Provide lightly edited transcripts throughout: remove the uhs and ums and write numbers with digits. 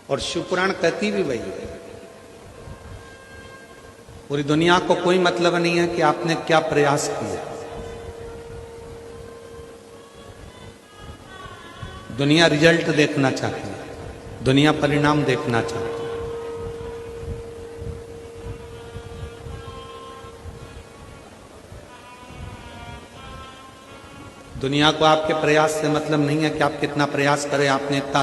और शिवपुराण कहती भी वही है। पूरी दुनिया को कोई मतलब नहीं है कि आपने क्या प्रयास किया। दुनिया रिजल्ट देखना चाहती है, दुनिया परिणाम देखना चाहती है। दुनिया को आपके प्रयास से मतलब नहीं है कि आप कितना प्रयास करें, आपने इतना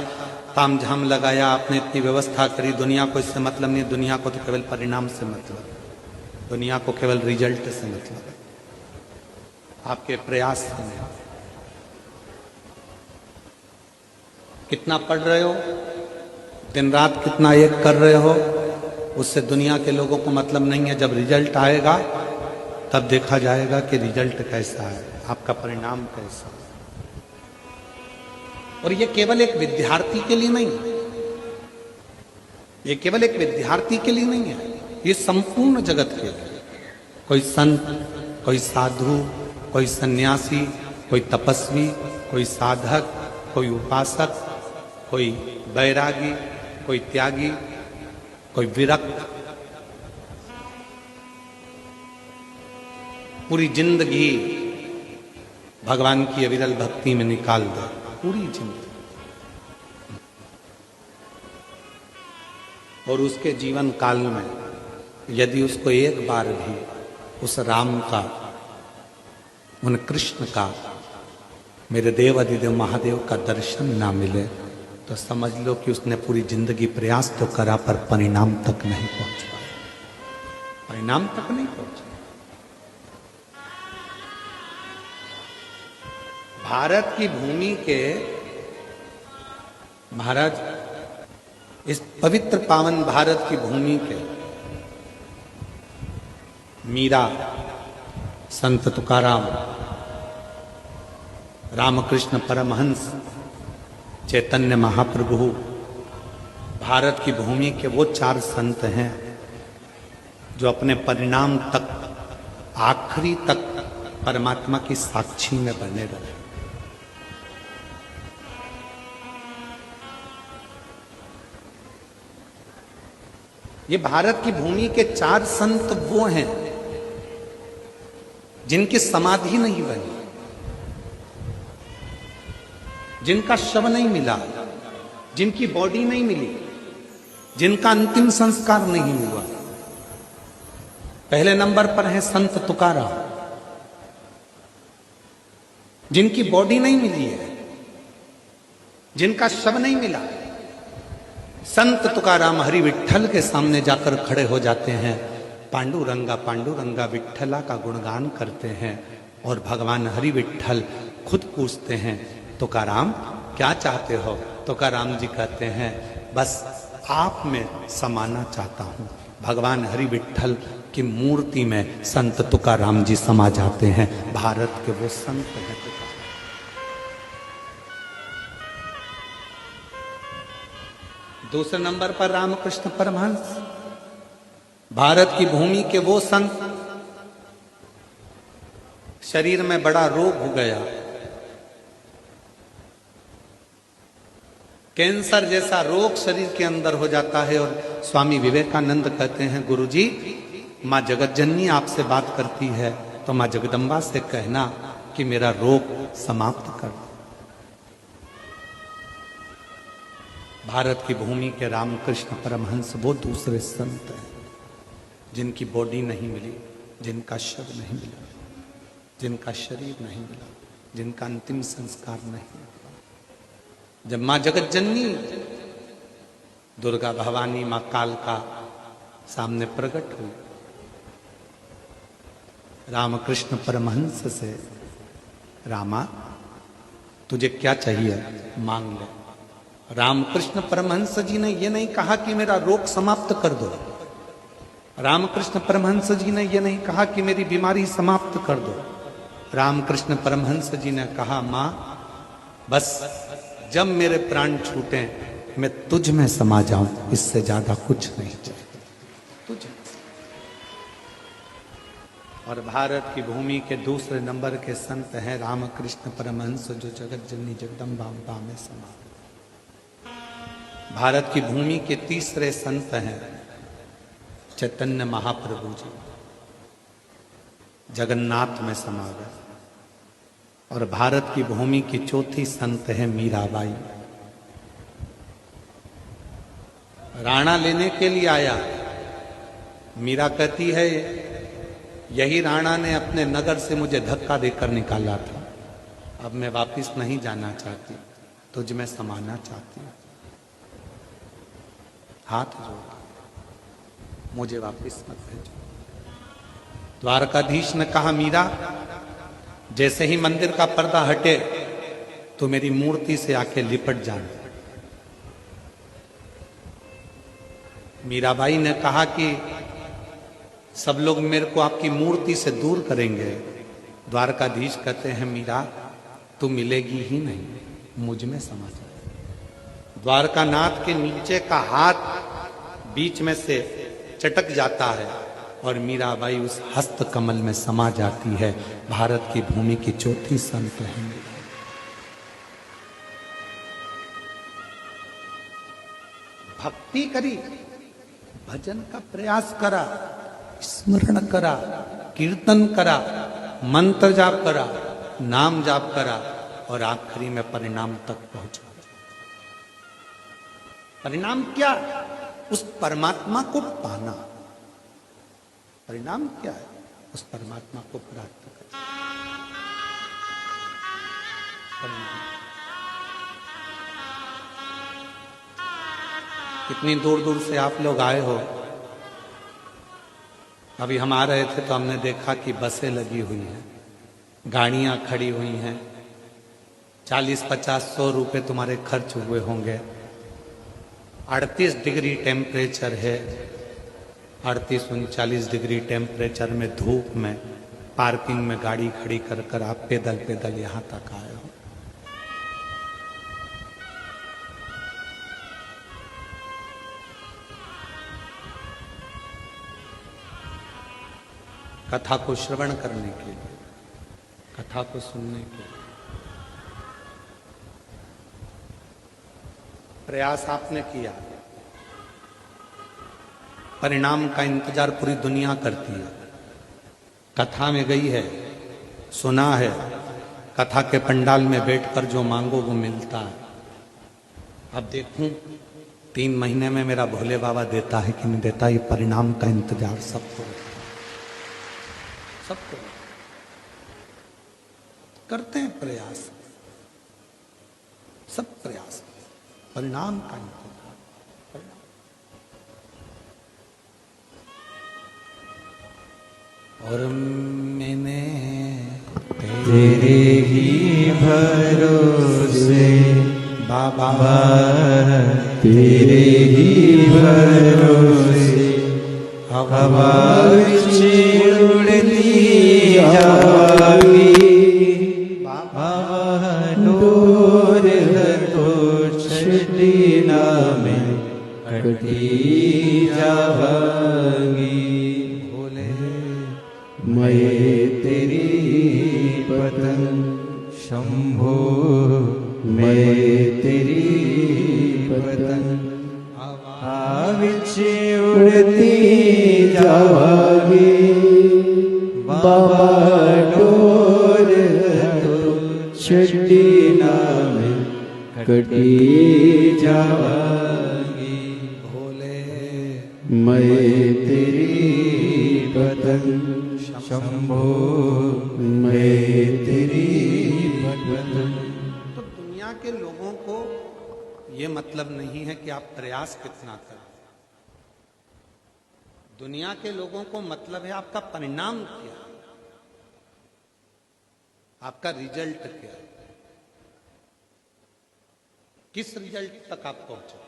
ताम झाम लगाया, आपने इतनी व्यवस्था करी। दुनिया को इससे मतलब नहीं, दुनिया को तो केवल परिणाम से मतलब, दुनिया को केवल रिजल्ट से मतलब है, आपके प्रयास से नहीं। कितना पढ़ रहे हो, दिन रात कितना एक कर रहे हो, उससे दुनिया के लोगों को मतलब नहीं है। जब रिजल्ट आएगा तब देखा जाएगा कि रिजल्ट कैसा है, आपका परिणाम कैसा है। और ये केवल एक विद्यार्थी के लिए नहीं, ये केवल एक विद्यार्थी के लिए नहीं है, ये संपूर्ण जगत के लिए। कोई संत, कोई साधु, कोई सन्यासी, कोई तपस्वी, कोई साधक, कोई उपासक, कोई बैरागी, कोई त्यागी, कोई विरक्त, पूरी जिंदगी भगवान की अविरल भक्ति में निकाल दे, पूरी जिंदगी। और उसके जीवन काल में यदि उसको एक बार भी उस राम का, उन कृष्ण का, मेरे देव अधिदेव महादेव का दर्शन ना मिले तो समझ लो कि उसने पूरी जिंदगी प्रयास तो करा पर परिणाम तक नहीं पहुंच पाया, परिणाम तक नहीं पहुंचा। भारत की भूमि के, महाराज इस पवित्र पावन भारत की भूमि के मीरा, संत तुकाराम, रामकृष्ण परमहंस, चैतन्य महाप्रभु, भारत की भूमि के वो 4 संत हैं जो अपने परिणाम तक, आखिरी तक परमात्मा की साक्षी में बने रहे। ये भारत की भूमि के 4 संत वो हैं जिनकी समाधि नहीं बनी, जिनका शव नहीं मिला, जिनकी बॉडी नहीं मिली, जिनका अंतिम संस्कार नहीं हुआ। पहले नंबर पर है संत तुकाराम, जिनकी बॉडी नहीं मिली है, जिनका शव नहीं मिला। संत तुकाराम हरि विठ्ठल के सामने जाकर खड़े हो जाते हैं, पांडुरंगा पांडुरंगा विठ्ठला का गुणगान करते हैं और भगवान हरि विठ्ठल खुद पूछते हैं, तुकाराम क्या चाहते हो? तुकाराम जी कहते हैं, बस आप में समाना चाहता हूं। भगवान हरि विठ्ठल की मूर्ति में संत तुकाराम जी समा जाते हैं। भारत के वो संत हैं। दूसरे नंबर पर रामकृष्ण परमहंस, भारत की भूमि के वो संत, शरीर में बड़ा रोग हो गया, कैंसर जैसा रोग शरीर के अंदर हो जाता है और स्वामी विवेकानंद कहते हैं, गुरुजी मां जगतजननी आपसे बात करती है तो मां जगदम्बा से कहना कि मेरा रोग समाप्त कर। भारत की भूमि के रामकृष्ण परमहंस वो दूसरे संत हैं जिनकी बॉडी नहीं मिली, जिनका शव नहीं मिला, जिनका शरीर नहीं मिला, जिनका अंतिम संस्कार नहीं हुआ। जब मां जगतजननी दुर्गा भवानी, मां कालका सामने प्रकट हुई, रामकृष्ण परमहंस से, रामा तुझे क्या चाहिए मांग ले। रामकृष्ण परमहंस जी ने यह नहीं कहा कि मेरा रोग समाप्त कर दो, रामकृष्ण परमहंस जी ने यह नहीं कहा कि मेरी बीमारी समाप्त कर दो। रामकृष्ण परमहंस जी ने कहा, मां बस जब मेरे प्राण छूटे मैं तुझ में समा जाऊं, इससे ज्यादा कुछ नहीं चाहिए तुझे। और भारत की भूमि के दूसरे नंबर के संत हैं रामकृष्ण परमहंस, जो जगत जननी जगदम्बा अम्बा में समा। भारत की भूमि के तीसरे संत हैं चैतन्य महाप्रभु जी, जगन्नाथ में समा गए। और भारत की भूमि की चौथी संत है मीराबाई। राणा लेने के लिए आया। मीरा कहती है यही राणा ने अपने नगर से मुझे धक्का देकर निकाला था, अब मैं वापस नहीं जाना चाहती, तुझ में समाना चाहती हूं। हाथ जोड़, मुझे वापस मत भेजो। द्वारकाधीश ने कहा मीरा, जैसे ही मंदिर का पर्दा हटे तो मेरी मूर्ति से आके लिपट जाना। मीराबाई ने कहा कि सब लोग मेरे को आपकी मूर्ति से दूर करेंगे। द्वारकाधीश कहते हैं मीरा, तू मिलेगी ही नहीं, मुझ में समा जा। द्वारकानाथ के नीचे का हाथ बीच में से चटक जाता है और मीराबाई उस हस्त कमल में समा जाती है। भारत की भूमि की चौथी संत है। भक्ति करी, भजन का प्रयास करा, स्मरण करा, कीर्तन करा, मंत्र जाप करा, नाम जाप करा और आखिरी में परिणाम तक पहुंचा। परिणाम क्या? उस परमात्मा को पाना। परिणाम क्या है? उस परमात्मा को प्राप्त करना। कितनी दूर दूर से आप लोग आए हो। अभी हम आ रहे थे तो हमने देखा कि बसें लगी हुई हैं, गाड़ियां खड़ी हुई हैं। 40, 50, 100 रुपए तुम्हारे खर्च हुए होंगे। 38 डिग्री टेम्परेचर है। 38, 39 डिग्री टेम्परेचर में धूप में पार्किंग में गाड़ी खड़ी कर कर आप पैदल पैदल यहां तक आए हो। कथा को श्रवण करने के लिए, कथा को सुनने के लिए। प्रयास आपने किया, परिणाम का इंतजार पूरी दुनिया करती है। कथा में गई है, सुना है, कथा के पंडाल में बैठकर जो मांगो वो मिलता है। अब देखूं 3 महीने में मेरा भोले बाबा देता है कि नहीं देता, ये परिणाम का इंतजार सबको सबको करते हैं प्रयास, सब प्रयास, परिणाम का इंतजार। और मैंने तेरे ही भरोसे बाबा, तेरे ही भरोसे हवा उड़ती जागी। बाबा डोर तो छठी में कटी जागी। भोले मैं तेरी पतंग शंभो, मैं तेरी पतंग आविच उड़ती जागी। बाबा डोर तो छठी में कटी जागी। भोले मैं तेरी पतंग शंभो, मैं तेरी पतंग। तो दुनिया के लोगों को ये मतलब नहीं है कि आप प्रयास कितना करें। दुनिया के लोगों को मतलब है आपका परिणाम क्या, आपका रिजल्ट क्या, किस रिजल्ट तक आप पहुंचे।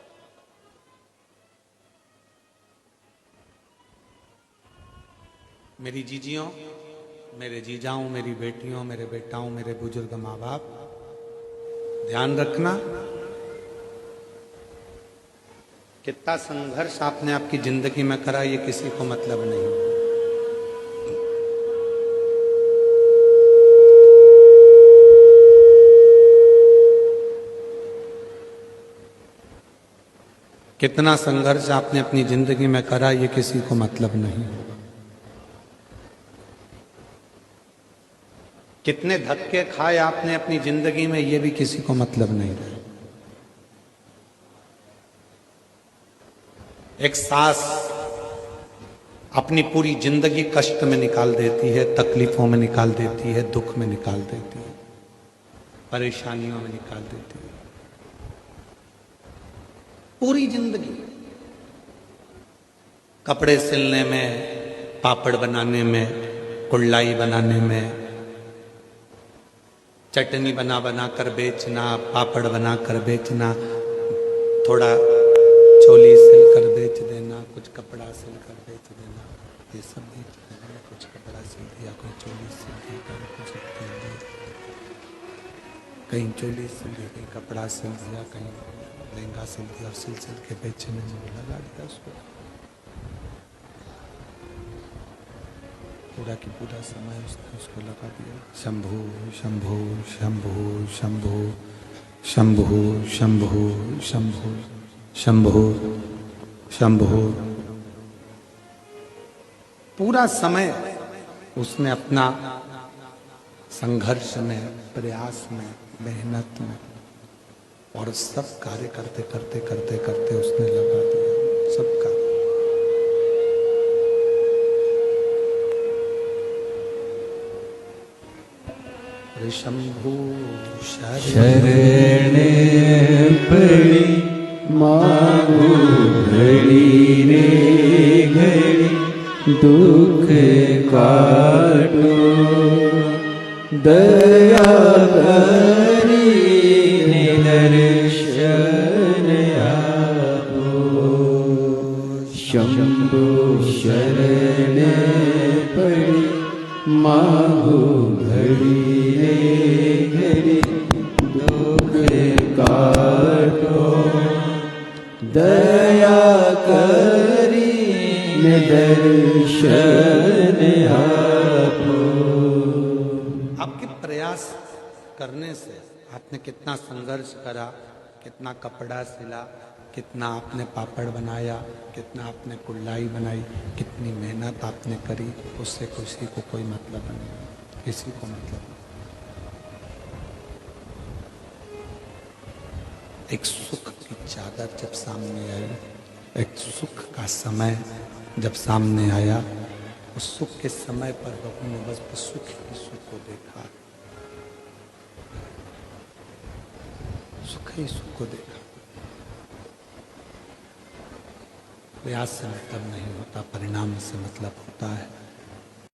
मेरी जीजियों, मेरे जीजाओं, मेरी बेटियों, मेरे बेटाओं, मेरे बुजुर्ग माँ बाप, ध्यान रखना कितना संघर्ष आपने आपकी जिंदगी में करा, ये किसी को मतलब नहीं। कितना संघर्ष आपने अपनी जिंदगी में करा ये किसी को मतलब नहीं। कितने धक्के खाए आपने अपनी जिंदगी में ये भी किसी को मतलब नहीं रहा। एक सास अपनी पूरी जिंदगी कष्ट में निकाल देती है, तकलीफों में निकाल देती है, दुख में निकाल देती है, परेशानियों में निकाल देती है, पूरी जिंदगी। कपड़े सिलने में, पापड़ बनाने में, कुल्लाई बनाने में, चटनी बना बना कर बेचना, पापड़ बना कर बेचना, थोड़ा चोली सिल कर बेच देना, कुछ कपड़ा सिल कर बेच देना, ये सब बेच देना। कुछ कपड़ा सिल दिया, कोई चोली सिल दी, कुछ कहीं चोली सिल दी, कहीं कपड़ा सिल दिया, कहीं लहंगा सिल दिया, और सिल सिल के बेचने में लगा दिया उसको। पूरा की पूरा समय उसको लगा दिया। शंभु शंभु शंभु शंभु शंभु शंभु शंभु शंभु शंभु। पूरा समय उसने अपना संघर्ष में, प्रयास में, मेहनत में और सब कार्य करते करते करते करते उसने लगा दिया सबका। शंभु शरणे पड़ी मांगू घड़ी रे घड़ी, दुख काटो दया करी दर्शन आपो। शंभु शरणे पड़ी मांगू घड़ी घड़ी, दुख काटो दया करी दर्शन आपो। आपके प्रयास करने से आपने कितना संघर्ष करा, कितना कपड़ा सिला, कितना आपने पापड़ बनाया, कितना आपने कुल्लाई बनाई, कितनी मेहनत आपने करी, उससे किसी को कोई मतलब नहीं, किसी को मतलब नहीं। एक सुख की चादर जब सामने आई, एक सुख का समय जब सामने आया, उस सुख के समय पर बहू ने बस सुख ही सुख को देखा, सुख ही सुख को देखा। प्रयास से मतलब नहीं होता, परिणाम से मतलब होता है।